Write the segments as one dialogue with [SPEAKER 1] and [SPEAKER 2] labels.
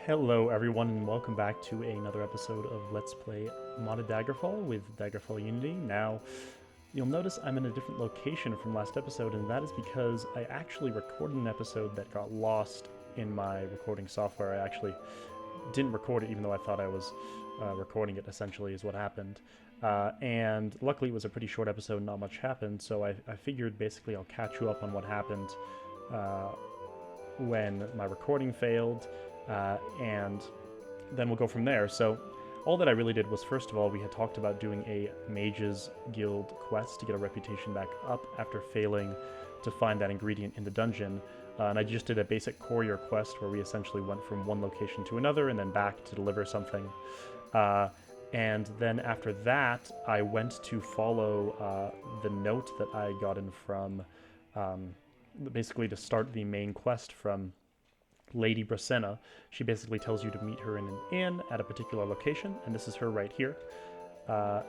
[SPEAKER 1] Hello everyone and welcome back to another episode of Let's Play Modded Daggerfall with Daggerfall Unity. Now, you'll notice I'm in a different location from last episode, and that is because I actually recorded an episode that got lost in my recording software. I actually didn't record it even though I thought I was recording it, essentially, is what happened. And luckily it was a pretty short episode, not much happened, so I figured basically I'll catch you up on what happened when my recording failed. And then we'll go from there. So all that I really did was, first of all, we had talked about doing a Mages Guild quest to get a reputation back up after failing to find that ingredient in the dungeon. And I just did a basic courier quest where we essentially went from one location to another and then back to deliver something. And then after that, I went to follow the note that I got in from, basically to start the main quest from Lady Brasenna. She basically tells you to meet her in an inn at a particular location, and this is her right here.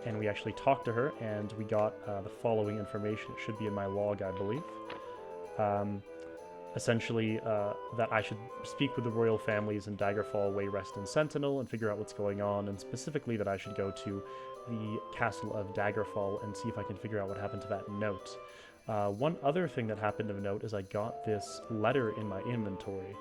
[SPEAKER 1] And we actually talked to her, and we got the following information. It should be in my log, I believe. Essentially, that I should speak with the royal families in Daggerfall, Wayrest, and Sentinel and figure out what's going on, and specifically that I should go to the castle of Daggerfall and see if I can figure out what happened to that note. One other thing that happened of note is I got this letter in my inventory,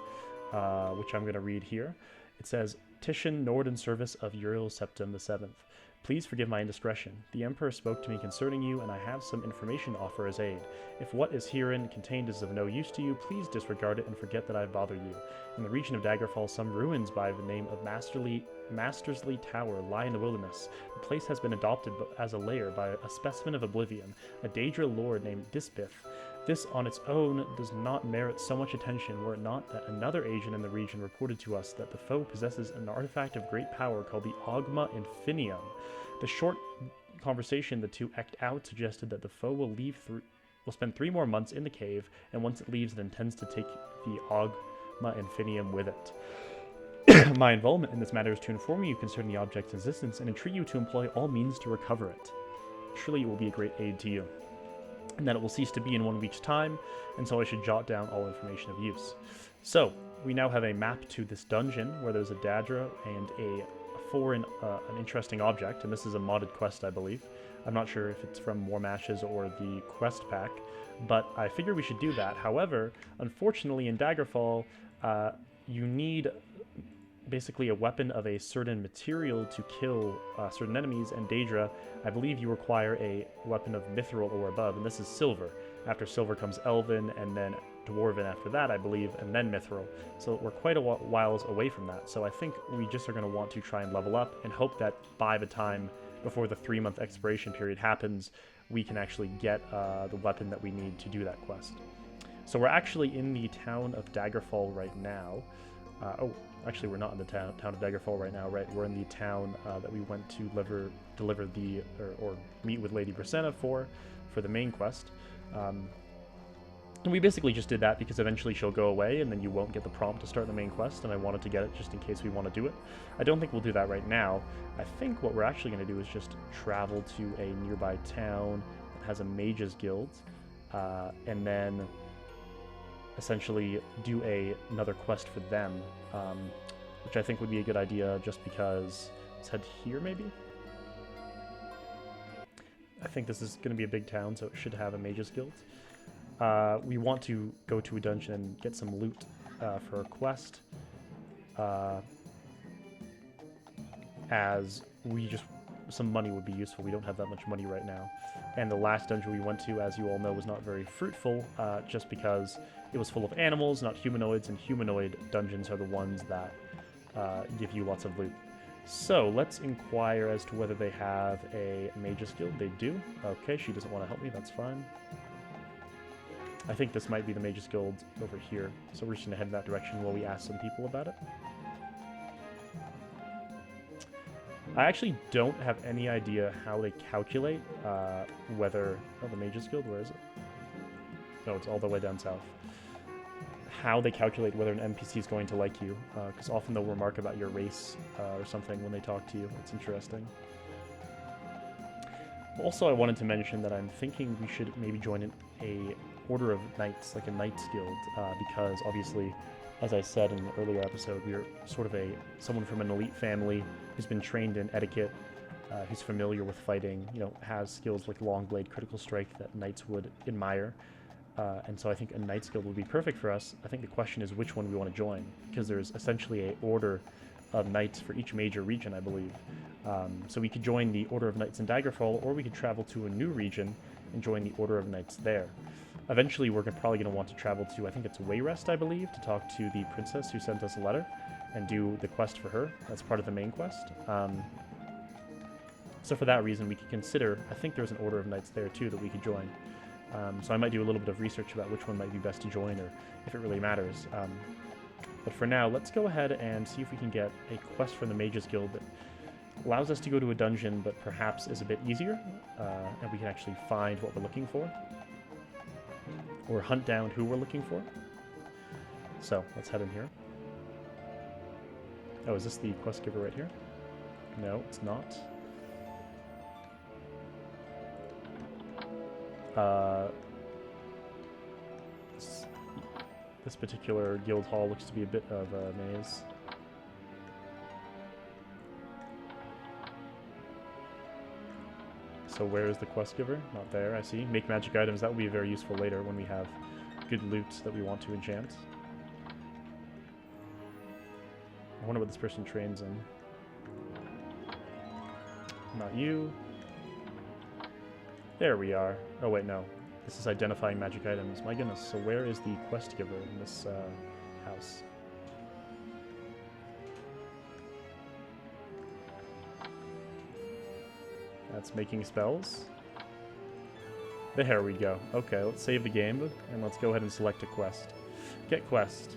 [SPEAKER 1] which I'm going to read here. It says, Titian Norden Service of Uriel Septim the 7th. Please forgive my indiscretion. The Emperor spoke to me concerning you, and I have some information to offer as aid. If what is herein contained is of no use to you, please disregard it and forget that I have bothered you. In the region of Daggerfall, some ruins by the name of Mastersley Tower lie in the wilderness. The place has been adopted as a lair by a specimen of oblivion, a Daedra lord named Dispith. This on its own does not merit so much attention were it not that another agent in the region reported to us that the foe possesses an artifact of great power called the Augma Infinium. The short conversation the two eked out suggested that the foe will spend 3 more months in the cave, and once it leaves it intends to take the Augma Infinium with it. My involvement in this matter is to inform you concerning the object's existence and entreat you to employ all means to recover it. Surely it will be a great aid to you. And that it will cease to be in 1 week's time, and so I should jot down all information of use. So, we now have a map to this dungeon, where there's a Daedra and an interesting object, and this is a modded quest, I believe. I'm not sure if it's from War Matches or the quest pack, but I figure we should do that. However, unfortunately in Daggerfall, you need basically a weapon of a certain material to kill certain enemies, and Daedra, I believe you require a weapon of mithril or above, and this is silver. After silver comes elven, and then dwarven after that, I believe, and then mithril. So we're quite a whiles away from that, so I think we just are going to want to try and level up and hope that by the time before the 3-month expiration period happens, we can actually get the weapon that we need to do that quest. So we're actually in the town of Daggerfall right now. Actually, we're not in the town of Daggerfall right now, right? We're in the town that we went to deliver the or meet with Lady Brasenna for the main quest. And we basically just did that because eventually she'll go away, and then you won't get the prompt to start the main quest. And I wanted to get it just in case we want to do it. I don't think we'll do that right now. I think what we're actually going to do is just travel to a nearby town that has a Mages Guild, and then essentially do another quest for them, which I think would be a good idea just because. Let's head here, maybe? I think this is going to be a big town, so it should have a Mages Guild. We want to go to a dungeon and get some loot for a quest, as some money would be useful. We don't have that much money right now. And the last dungeon we went to, as you all know, was not very fruitful, just because it was full of animals, not humanoids, and humanoid dungeons are the ones that give you lots of loot. So, let's inquire as to whether they have a Mages Guild. They do. Okay, she doesn't want to help me, that's fine. I think this might be the Mages Guild over here, so we're just going to head in that direction while we ask some people about it. I actually don't have any idea how they calculate whether... Oh, the Mages Guild, where is it? No, it's all the way down south. How they calculate whether an NPC is going to like you, because often they'll remark about your race or something when they talk to you. It's interesting. Also, I wanted to mention that I'm thinking we should maybe join a Order of Knights, like a Knights Guild, because obviously as I said in an earlier episode, we're sort of someone from an elite family who's been trained in etiquette, who's familiar with fighting, has skills like long blade, critical strike that knights would admire. And so I think a knight's guild would be perfect for us. I think the question is which one we want to join, because there's essentially a order of knights for each major region, I believe. So we could join the Order of Knights in Daggerfall, or we could travel to a new region and join the Order of Knights there. Eventually, we're probably going to want to travel to, I think it's Wayrest, I believe, to talk to the princess who sent us a letter and do the quest for her. That's part of the main quest. So for that reason, we could consider, I think there's an Order of Knights there too that we could join. So I might do a little bit of research about which one might be best to join, or if it really matters. But for now, let's go ahead and see if we can get a quest from the Mages Guild that allows us to go to a dungeon, but perhaps is a bit easier, and we can actually find what we're looking for, or hunt down who we're looking for. So let's head in here. Oh, is this the quest giver right here? No, it's not. This particular guild hall looks to be a bit of a maze. So where is the quest giver? Not there, I see. Make magic items, that will be very useful later when we have good loot that we want to enchant. I wonder what this person trains in. Not you. There we are. Oh wait, no. This is identifying magic items. My goodness, so where is the quest giver in this house? That's making spells. There we go. Okay, let's save the game, and let's go ahead and select a quest. Get quest.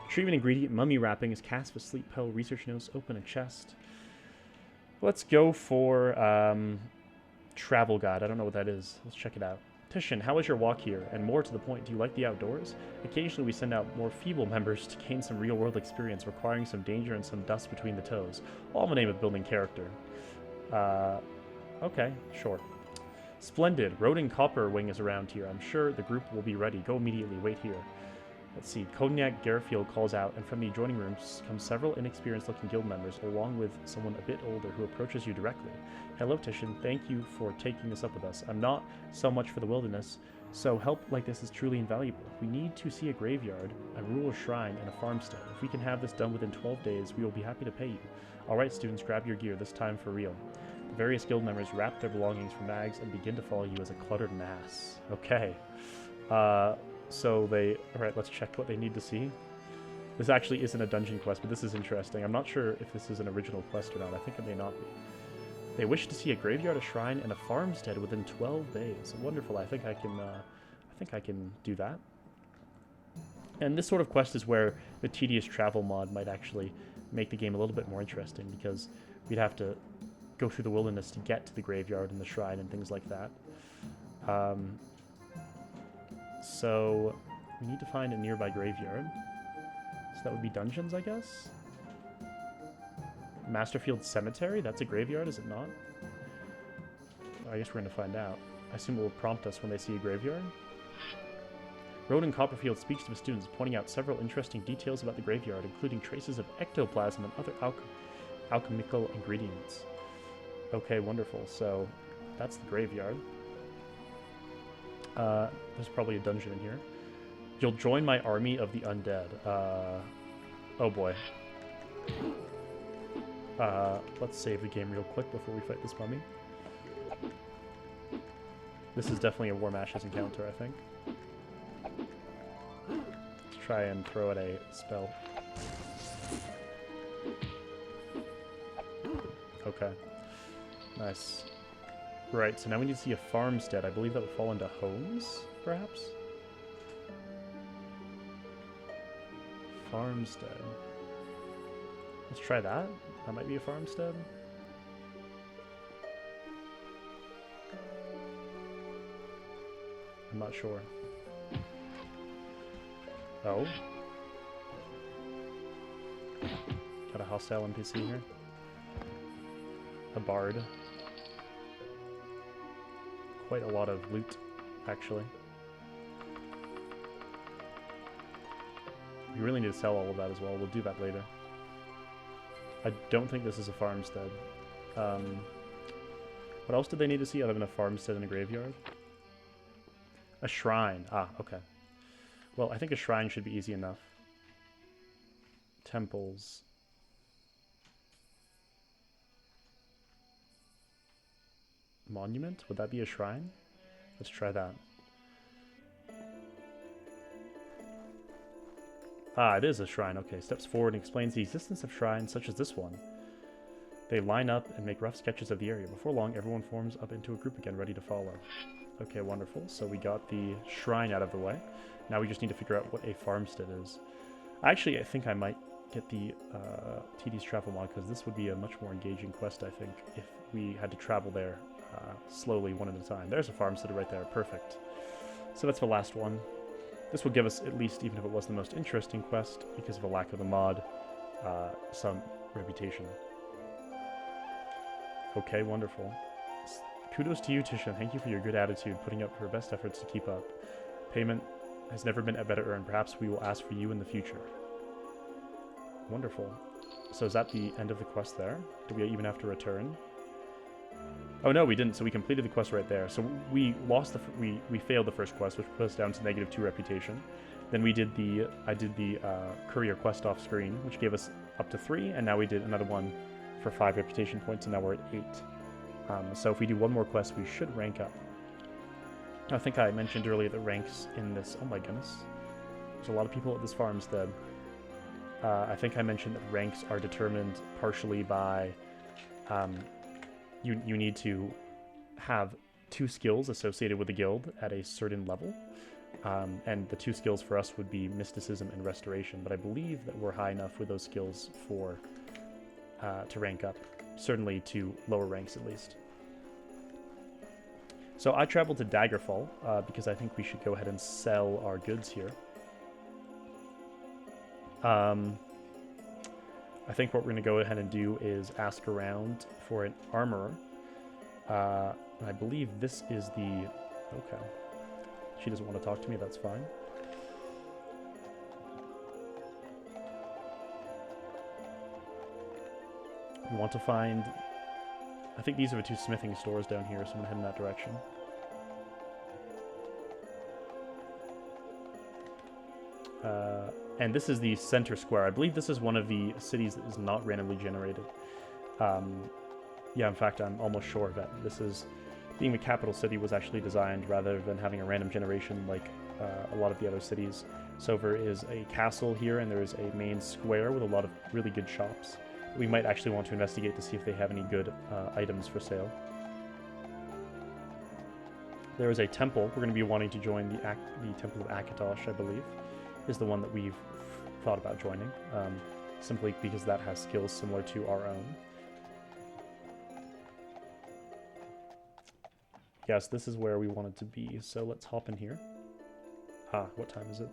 [SPEAKER 1] Treatment ingredient, mummy wrapping is cast with sleep pill, research notes, open a chest. Let's go for travel guide. I don't know what that is. Let's check it out. Titian, how was your walk here? And more to the point, do you like the outdoors? Occasionally we send out more feeble members to gain some real-world experience, requiring some danger and some dust between the toes. All in the name of building character. Okay, sure. Splendid. Rodin Copperwing is around here. I'm sure the group will be ready. Go immediately. Wait here. Let's see. Cognac Garfield calls out, and from the adjoining rooms come several inexperienced-looking guild members, along with someone a bit older who approaches you directly. Hello, Titian. Thank you for taking this up with us. I'm not so much for the wilderness, so help like this is truly invaluable. We need to see a graveyard, a rural shrine, and a farmstead. If we can have this done within 12 days, we will be happy to pay you. All right, students, grab your gear. This time for real. The various guild members wrap their belongings from bags and begin to follow you as a cluttered mass. Okay. So they... Alright, let's check what they need to see. This actually isn't a dungeon quest, but this is interesting. I'm not sure if this is an original quest or not. I think it may not be. They wish to see a graveyard, a shrine, and a farmstead within 12 days. Wonderful. I think I can do that. And this sort of quest is where the tedious travel mod might actually make the game a little bit more interesting, because we'd have to go through the wilderness to get to the graveyard and the shrine and things like that. So we need to find a nearby graveyard. So that would be dungeons, I guess? Masterfield Cemetery? That's a graveyard, is it not? I guess we're going to find out. I assume it will prompt us when they see a graveyard. Rodin Copperfield speaks to his students, pointing out several interesting details about the graveyard, including traces of ectoplasm and other alchemical ingredients. Okay, wonderful. So that's the graveyard. There's probably a dungeon in here. You'll join my army of the undead. Oh boy. Let's save the game real quick before we fight this mummy. This is definitely a Warm Ashes encounter, I think. Let's try and throw at a spell. Okay. Nice. Right, so now we need to see a farmstead. I believe that would fall into homes, perhaps? Farmstead. Let's try that. That might be a farmstead. I'm not sure. Oh. Got a hostile NPC here. A bard. Quite a lot of loot, actually. We really need to sell all of that as well. We'll do that later. I don't think this is a farmstead. What else did they need to see other than a farmstead and a graveyard? A shrine. Ah, okay. Well, I think a shrine should be easy enough. Temples. Monument? Would that be a shrine? Let's try that. Ah, it is a shrine. Okay, steps forward and explains the existence of shrines such as this one. They line up and make rough sketches of the area. Before long, everyone forms up into a group again, ready to follow. Okay, wonderful. So we got the shrine out of the way. Now we just need to figure out what a farmstead is. Actually, I think I might get the TD's travel mod, because this would be a much more engaging quest, I think, if we had to travel there slowly, one at a time. There's a farmstead right there. Perfect. So that's the last one. This will give us, at least, even if it was the most interesting quest, because of a lack of the mod, some reputation. Okay, wonderful. Kudos to you, Tisha. Thank you for your good attitude, putting up her best efforts to keep up. Payment has never been a better earned. Perhaps we will ask for you in the future. Wonderful. So is that the end of the quest there? Do we even have to return? Oh no, we didn't. So we completed the quest right there. So we lost we failed the first quest, which put us down to -2 reputation. Then we did I did the courier quest off screen, which gave us up to 3, and now we did another one for 5 reputation points, and now we're at 8. So if we do one more quest, we should rank up. I think I mentioned earlier the ranks in this. Oh my goodness, there's a lot of people at this farmstead. I think I mentioned that ranks are determined partially by you need to have 2 skills associated with the guild at a certain level. And the 2 skills for us would be mysticism and restoration, but I believe that we're high enough with those skills for to rank up, certainly to lower ranks at least. So I traveled to Daggerfall because I think we should go ahead and sell our goods here. I think what we're going to go ahead and do is ask around for an armorer. I believe this is the... Okay. She doesn't want to talk to me, that's fine. We want to find... I think these are the 2 smithing stores down here, so I'm going to head in that direction. And this is the center square. I believe this is one of the cities that is not randomly generated. Yeah, in fact, I'm almost sure that this is... Being the capital city was actually designed rather than having a random generation like a lot of the other cities. So there is a castle here, and there is a main square with a lot of really good shops. We might actually want to investigate to see if they have any good items for sale. There is a temple. We're going to be wanting to join the Temple of Akatosh, I believe, is the one that we've thought about joining, simply because that has skills similar to our own. Yes, this is where we wanted to be, so let's hop in here. Ah, what time is it?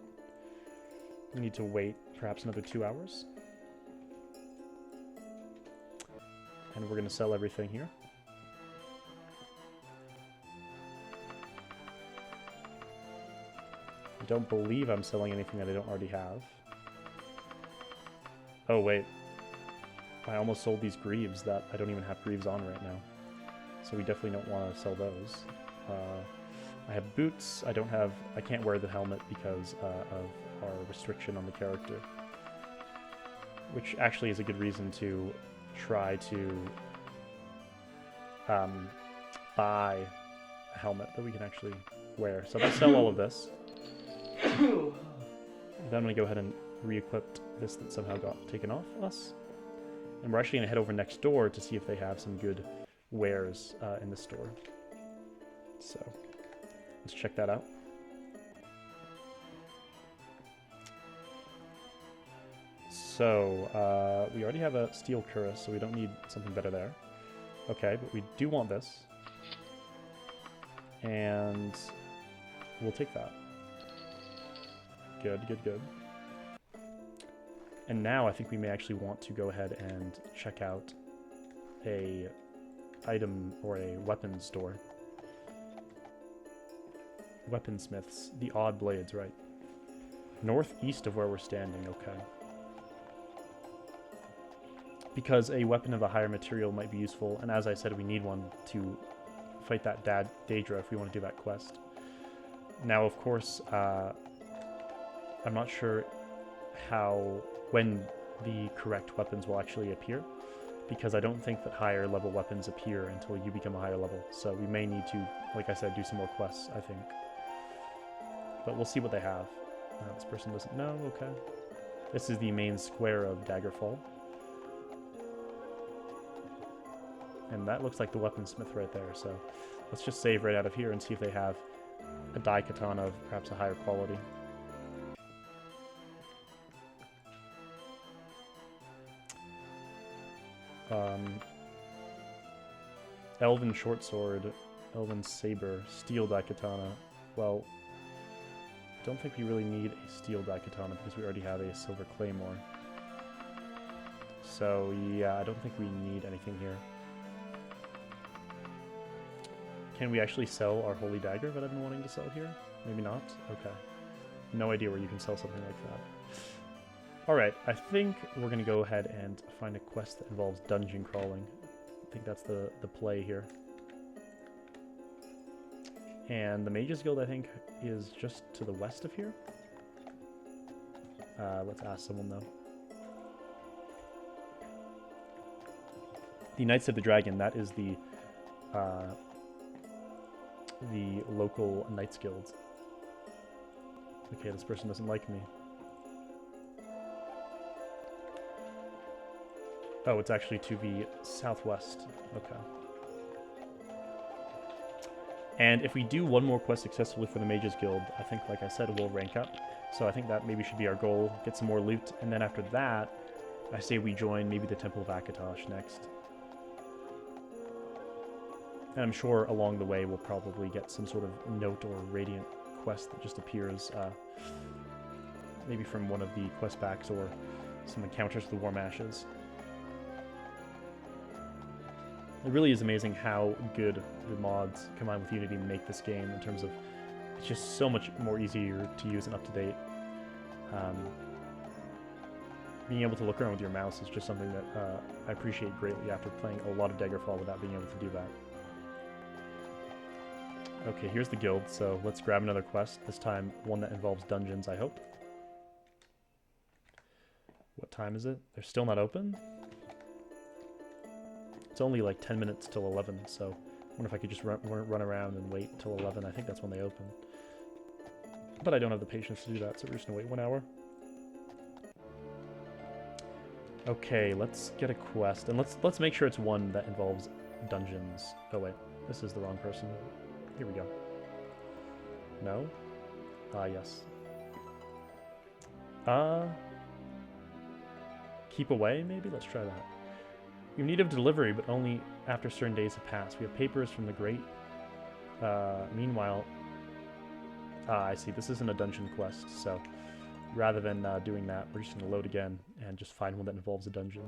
[SPEAKER 1] We need to wait perhaps another 2 hours. And we're going to sell everything here. I don't believe I'm selling anything that I don't already have. Oh, wait. I almost sold these greaves that I don't even have greaves on right now. So we definitely don't want to sell those. I have boots. I can't wear the helmet because of our restriction on the character. Which actually is a good reason to try to buy a helmet that we can actually wear. So let's sell all of this. Then I'm going to go ahead and re-equip this that somehow got taken off us. And we're actually going to head over next door to see if they have some good wares in the store. So let's check that out. So we already have a steel cuirass, so we don't need something better there. Okay, but we do want this, and we'll take that. Good, good, good. And now I think we may actually want to go ahead and check out a item or a weapons store. Weaponsmiths, the odd blades, right? Northeast of where we're standing, okay. Because a weapon of a higher material might be useful, and as I said, we need one to fight that Daedra if we want to do that quest. Now, of course, I'm not sure when the correct weapons will actually appear, because I don't think that higher level weapons appear until you become a higher level. So we may need to, like I said, do some more quests, I think. But we'll see what they have. This person doesn't know, okay. This is the main square of Daggerfall. And that looks like the weaponsmith right there, so let's just save right out of here and see if they have a Daikatana of perhaps a higher quality. Elven Shortsword, Elven Saber, Steel Daikatana. Well, I don't think we really need a Steel Daikatana because we already have a Silver Claymore. So yeah, I don't think we need anything here. Can we actually sell our Holy Dagger that I've been wanting to sell here? Maybe not? Okay. No idea where you can sell something like that. Alright, I think we're going to go ahead and find a quest that involves dungeon crawling. I think that's the play here. And the Mages Guild, I think, is just to the west of here. Let's ask someone, though. The Knights of the Dragon, that is the local Knights Guild. Okay, this person doesn't like me. Oh, it's actually to the southwest. Okay. And if we do one more quest successfully for the Mages Guild, I think, like I said, we'll rank up. So I think that maybe should be our goal, get some more loot, and then after that, I say we join maybe the Temple of Akatosh next. And I'm sure along the way we'll probably get some sort of note or radiant quest that just appears, maybe from one of the quest packs or some encounters with the Warm Ashes. It really is amazing how good the mods combined with Unity make this game in terms of it's just so much more easier to use and up to date. Being able to look around with your mouse is just something that I appreciate greatly after playing a lot of Daggerfall without being able to do that. Okay, here's the guild, so let's grab another quest, this time one that involves dungeons, I hope. What time is it? They're still not open? It's only like 10 minutes till 11, so I wonder if I could just run around and wait till 11. I think that's when they open. But I don't have the patience to do that, so we're just gonna wait 1 hour. Okay, let's get a quest, and let's make sure it's one that involves dungeons. Oh wait, this is the wrong person. Here we go. No? Yes. Keep away, maybe? Let's try that. You need of delivery, but only after certain days have passed. We have papers from the great. Meanwhile... I see. This isn't a dungeon quest, so rather than doing that, we're just going to load again and just find one that involves a dungeon.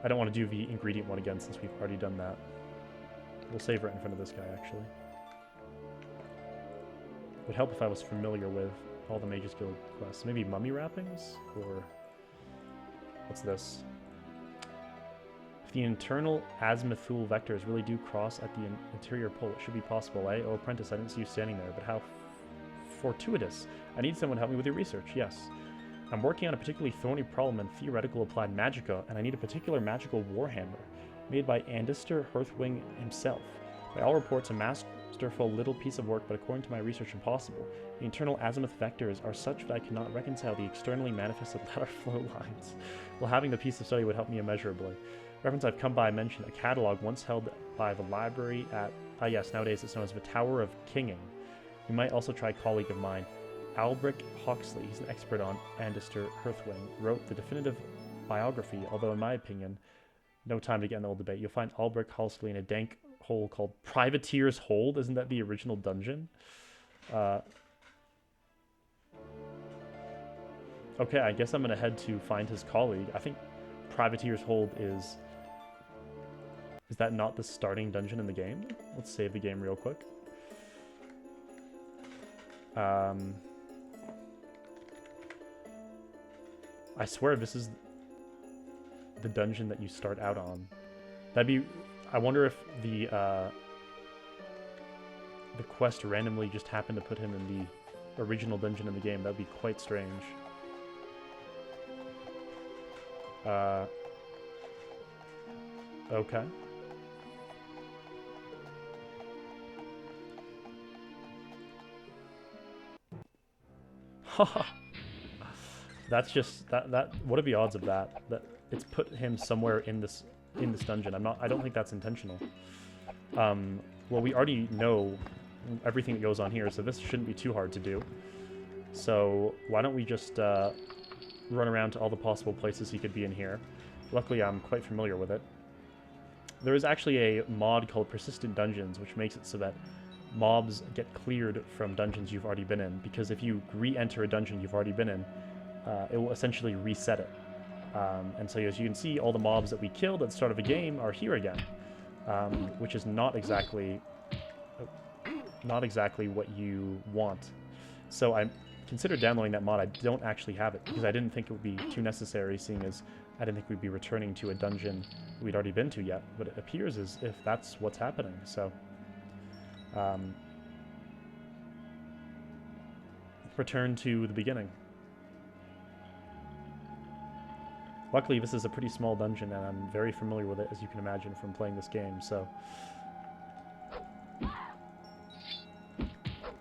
[SPEAKER 1] I don't want to do the ingredient one again since we've already done that. We'll save right in front of this guy, actually. It would help if I was familiar with all the Mages Guild quests. Maybe mummy wrappings? Or... what's this? If the internal azimuthal vectors really do cross at the interior pole, it should be possible, eh? Oh, apprentice, I didn't see you standing there, but how fortuitous. I need someone to help me with your research, yes. I'm working on a particularly thorny problem in theoretical applied magicka, and I need a particular magical warhammer, made by Andister Hearthwing himself. By all reports, a masterful little piece of work, but according to my research, impossible. The internal azimuth vectors are such that I cannot reconcile the externally manifested lateral flow lines. Well, having the piece of study would help me immeasurably. Reference I've come by mentioned a catalog once held by the library at, yes, nowadays it's known as the Tower of Kinging. You might also try a colleague of mine, Albric Hawksley. He's an expert on Andister Hearthwing, wrote the definitive biography, although in my opinion, no time to get in the old debate. You'll find Albric Hawksley in a dank hole called Privateer's Hold. Isn't that the original dungeon? Okay, I guess I'm going to head to find his colleague. I think Privateer's Hold is... is that not the starting dungeon in the game? Let's save the game real quick. I swear this is the dungeon that you start out on. That'd be... I wonder if the quest randomly just happened to put him in the original dungeon in the game. That'd be quite strange. Okay. Haha. That's just that what are the odds of that? That it's put him somewhere in this dungeon. I don't think that's intentional. Well, we already know everything that goes on here, so this shouldn't be too hard to do. So why don't we just run around to all the possible places he could be in here. Luckily, I'm quite familiar with it. There is actually a mod called Persistent Dungeons, which makes it so that mobs get cleared from dungeons you've already been in, because if you re-enter a dungeon you've already been in, it will essentially reset it. And so as you can see, all the mobs that we killed at the start of a game are here again, which is not exactly what you want. So I considered downloading that mod. I don't actually have it because I didn't think it would be too necessary, seeing as I didn't think we'd be returning to a dungeon we'd already been to yet. But it appears as if that's what's happening. So return to the beginning. Luckily, this is a pretty small dungeon, and I'm very familiar with it, as you can imagine from playing this game, so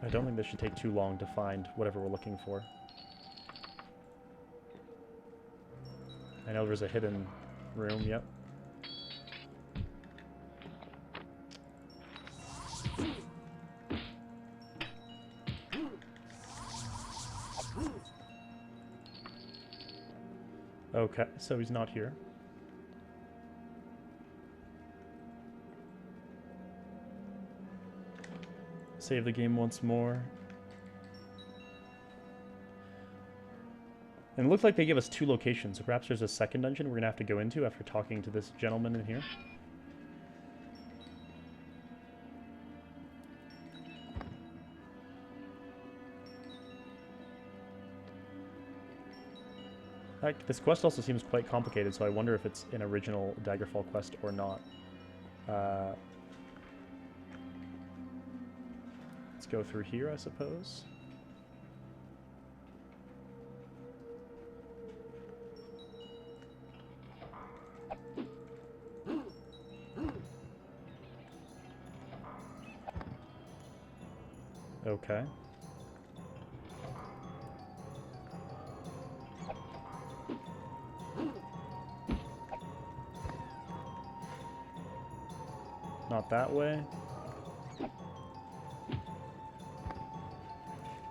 [SPEAKER 1] I don't think this should take too long to find whatever we're looking for. I know there's a hidden room, yep. Okay, so he's not here. Save the game once more. And it looks like they give us 2 locations, so perhaps there's a second dungeon we're going to have to go into after talking to this gentleman in here. This quest also seems quite complicated, so I wonder if it's an original Daggerfall quest or not. Let's go through here, I suppose. Okay. Not that way.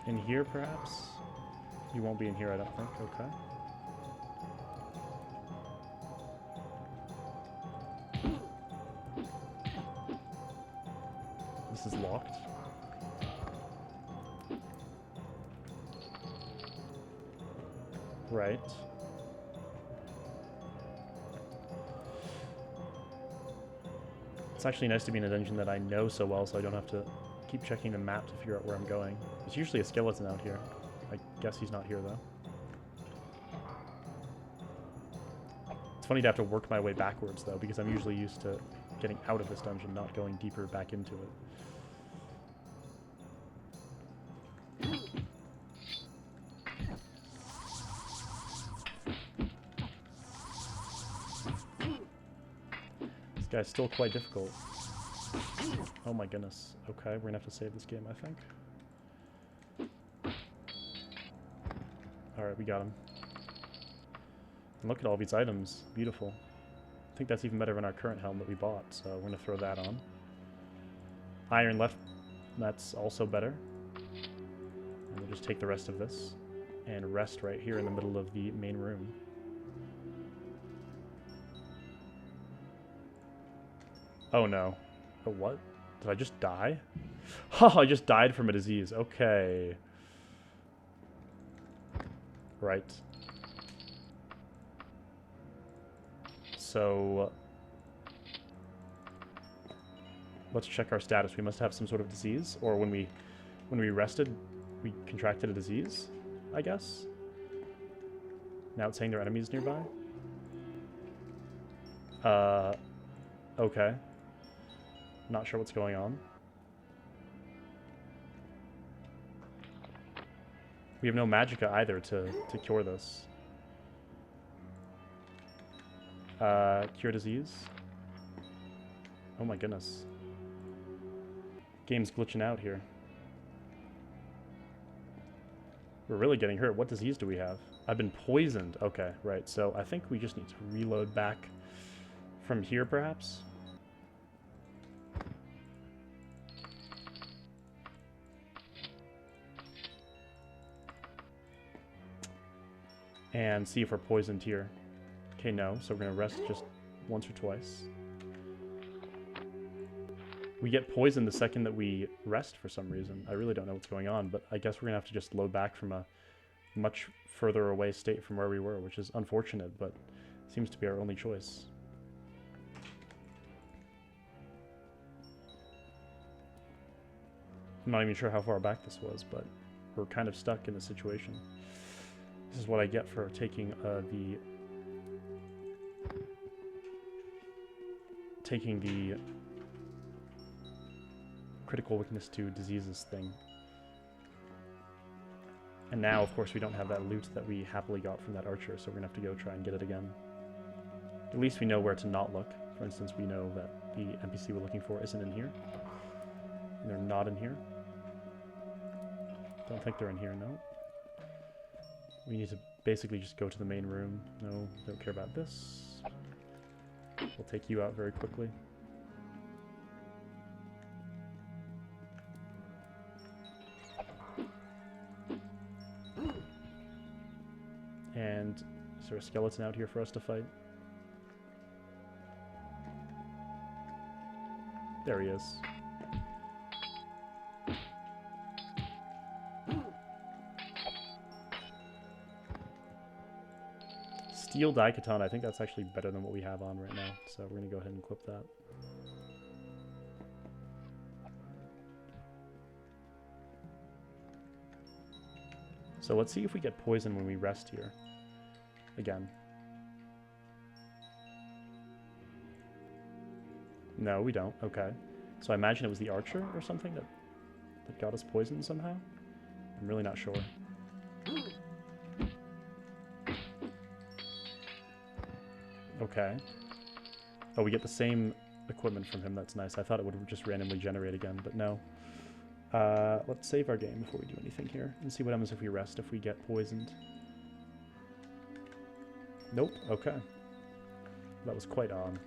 [SPEAKER 1] In here, perhaps? You won't be in here, I don't think. Okay. This is locked. Right. It's actually nice to be in a dungeon that I know so well, so I don't have to keep checking the map to figure out where I'm going. There's usually a skeleton out here. I guess he's not here, though. It's funny to have to work my way backwards, though, because I'm usually used to getting out of this dungeon, not going deeper back into it. This guy's still quite difficult. Oh my goodness. Okay, we're gonna have to save this game, I think. Alright, we got him. And look at all these items. Beautiful. I think that's even better than our current helm that we bought, so we're gonna throw that on. Iron left, that's also better. And we'll just take the rest of this and rest right here in the middle of the main room. Oh no. Oh, what? Did I just die? Oh, I just died from a disease. Okay. Right. So let's check our status. We must have some sort of disease, or when we rested, we contracted a disease, I guess. Now it's saying there are enemies nearby? Okay. Not sure what's going on. We have no magicka either to cure this. Cure disease? Oh my goodness. Game's glitching out here. We're really getting hurt. What disease do we have? I've been poisoned. Okay, right. So I think we just need to reload back from here, perhaps? And see if we're poisoned here. Okay, no. So we're going to rest just once or twice. We get poisoned the second that we rest for some reason. I really don't know what's going on, but I guess we're going to have to just load back from a much further away state from where we were, which is unfortunate, but seems to be our only choice. I'm not even sure how far back this was, but we're kind of stuck in a situation. This is what I get for taking the critical weakness to diseases thing. And now, of course, we don't have that loot that we happily got from that archer, so we're gonna have to go try and get it again. At least we know where to not look. For instance, we know that the NPC we're looking for isn't in here. And they're not in here. Don't think they're in here, no. We need to basically just go to the main room. No, don't care about this. We'll take you out very quickly. And is there a skeleton out here for us to fight? There he is. Steel Daikatan, I think that's actually better than what we have on right now, so we're going to go ahead and equip that. So let's see if we get poisoned when we rest here. Again. No, we don't. Okay. So I imagine it was the archer or something that got us poisoned somehow? I'm really not sure. Okay. Oh, we get the same equipment from him. That's nice. I thought it would just randomly generate again, but no. Let's save our game before we do anything here and see what happens if we rest if we get poisoned. Nope. Okay. That was quite odd.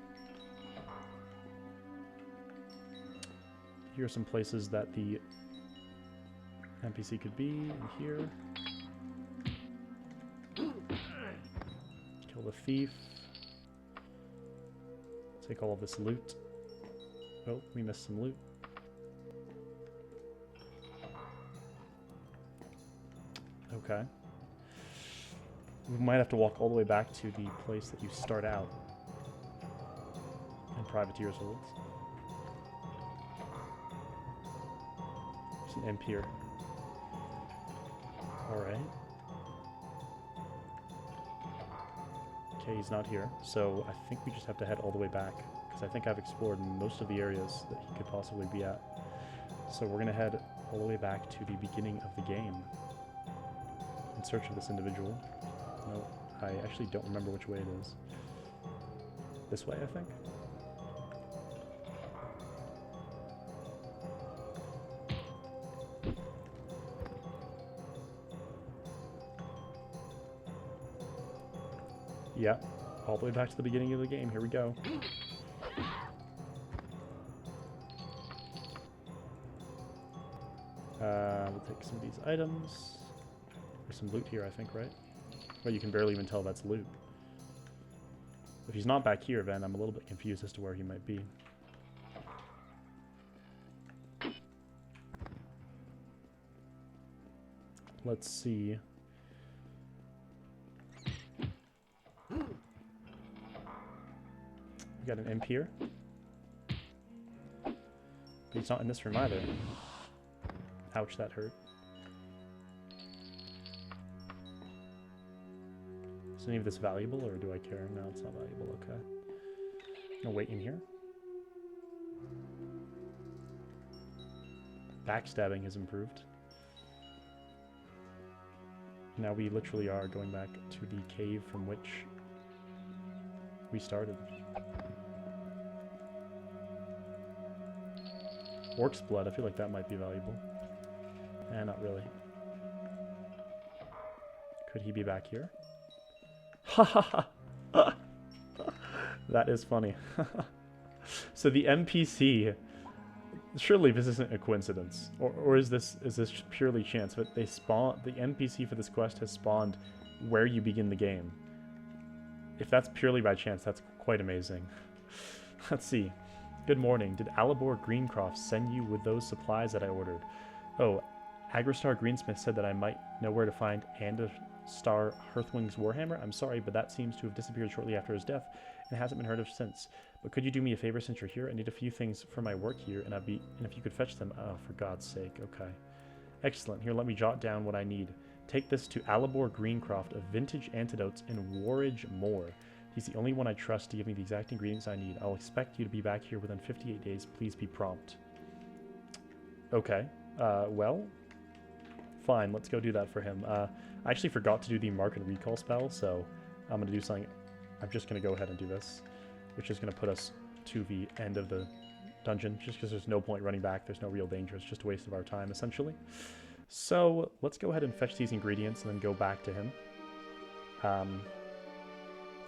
[SPEAKER 1] Here are some places that the NPC could be. In here. Kill the thief. Take all of this loot. Oh, we missed some loot. Okay. We might have to walk all the way back to the place that you start out in Privateer's Holds. There's an imp here. Alright. Okay, he's not here, so I think we just have to head all the way back, because I think I've explored most of the areas that he could possibly be at. So we're going to head all the way back to the beginning of the game in search of this individual. No, I actually don't remember which way it is. This way, I think? Yeah, all the way back to the beginning of the game. Here we go. We'll take some of these items. There's some loot here, I think, right? Well, you can barely even tell that's loot. If he's not back here, then I'm a little bit confused as to where he might be. Let's see. We got an imp here. But he's not in this room either. Ouch, that hurt. Is any of this valuable, or do I care? No, it's not valuable. Okay. No, wait in here. Backstabbing has improved. Now we literally are going back to the cave from which we started. Orc's blood, I feel like that might be valuable. Not really. Could he be back here? Ha ha ha! That is funny. So the NPC, surely this isn't a coincidence, or is this purely chance? But they spawn, the NPC for this quest has spawned where you begin the game. If that's purely by chance, that's quite amazing. Let's see. Good morning. Did Alibor Greencroft send you with those supplies that I ordered? Oh, Agristar Greensmith said that I might know where to find Andastar Hearthwing's Warhammer. I'm sorry, but that seems to have disappeared shortly after his death and hasn't been heard of since. But could you do me a favor since you're here? I need a few things for my work here, and if you could fetch them. Oh, for God's sake. Okay. Excellent. Here, let me jot down what I need. Take this to Alibor Greencroft of Vintage Antidotes in Warridge Moor. He's the only one I trust to give me the exact ingredients I need. I'll expect you to be back here within 58 days. Please be prompt. Okay. Well, fine. Let's go do that for him. I actually forgot to do the Mark and Recall spell, so I'm going to do something. I'm just going to go ahead and do this, which is going to put us to the end of the dungeon, just because there's no point running back. There's no real danger. It's just a waste of our time, essentially. So let's go ahead and fetch these ingredients and then go back to him.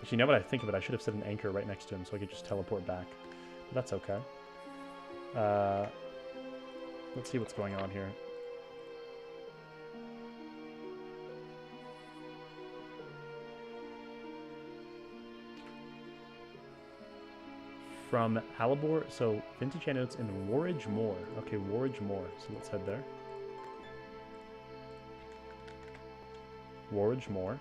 [SPEAKER 1] Actually, now that I think of it, I should have set an anchor right next to him so I could just teleport back. But that's okay. Let's see what's going on here. From Alibor, so Vintage Antidotes in Warridge Moor. Okay, Warridge Moor. So let's head there. Warridge Moor.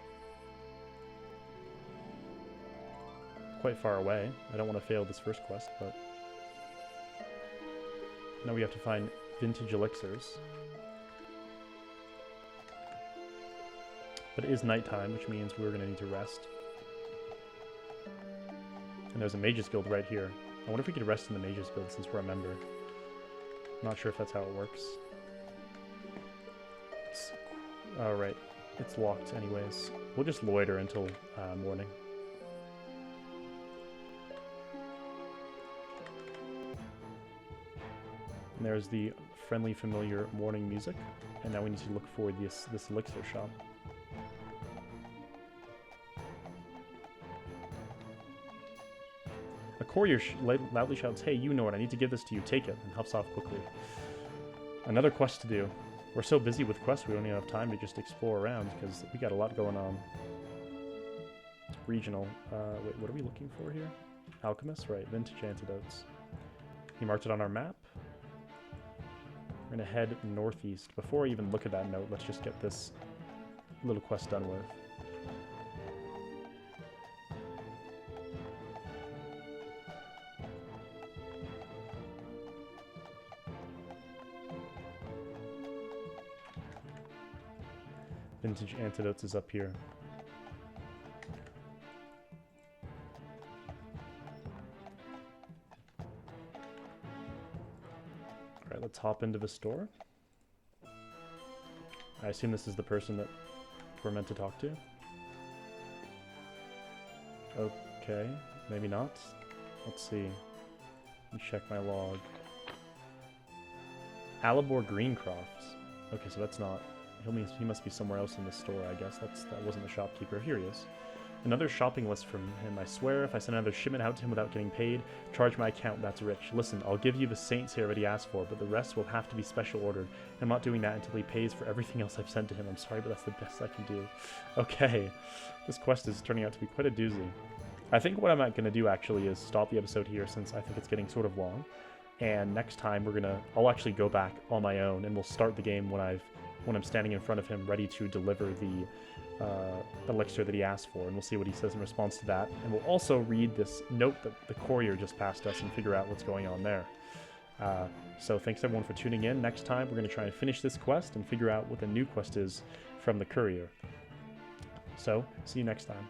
[SPEAKER 1] Quite far away. I don't want to fail this first quest, but now we have to find vintage elixirs. But it is nighttime, which means we're going to need to rest. And there's a Mage's Guild right here. I wonder if we could rest in the Mage's Guild since we're a member. I'm not sure if that's how it works. Alright, it's locked anyways. We'll just loiter until morning. And there's the friendly, familiar morning music. And now we need to look for this elixir shop. A courier loudly shouts, "Hey, you know it, I need to give this to you, take it," and huffs off quickly. Another quest to do. We're so busy with quests we don't even have time to just explore around because we got a lot going on. Regional. Wait, what are we looking for here? Alchemist? Right, Vintage Antidotes. He marked it on our map. We're going to head northeast. Before I even look at that note, let's just get this little quest done with. Vintage Antidotes is up here. Alright, let's hop into the store. I assume this is the person that we're meant to talk to. Okay, maybe not. Let's see. Let me check my log. Alibor Greencrofts. Okay, so that's not... He must be somewhere else in the store, I guess. That wasn't the shopkeeper. Here he is. Another shopping list from him. I swear, if I send another shipment out to him without getting paid, charge my account, that's rich. Listen, I'll give you the saints here that he asked for, but the rest will have to be special ordered. I'm not doing that until he pays for everything else I've sent to him. I'm sorry, but that's the best I can do. Okay. This quest is turning out to be quite a doozy. I think what I'm going to do, actually, is stop the episode here, since I think it's getting sort of long. And next time, I'll actually go back on my own, and we'll start the game when I'm standing in front of him ready to deliver the elixir that he asked for, and we'll see what he says in response to that. And we'll also read this note that the courier just passed us and figure out what's going on there. So thanks everyone for tuning in. Next time we're going to try and finish this quest and figure out what the new quest is from the courier. So, see you next time.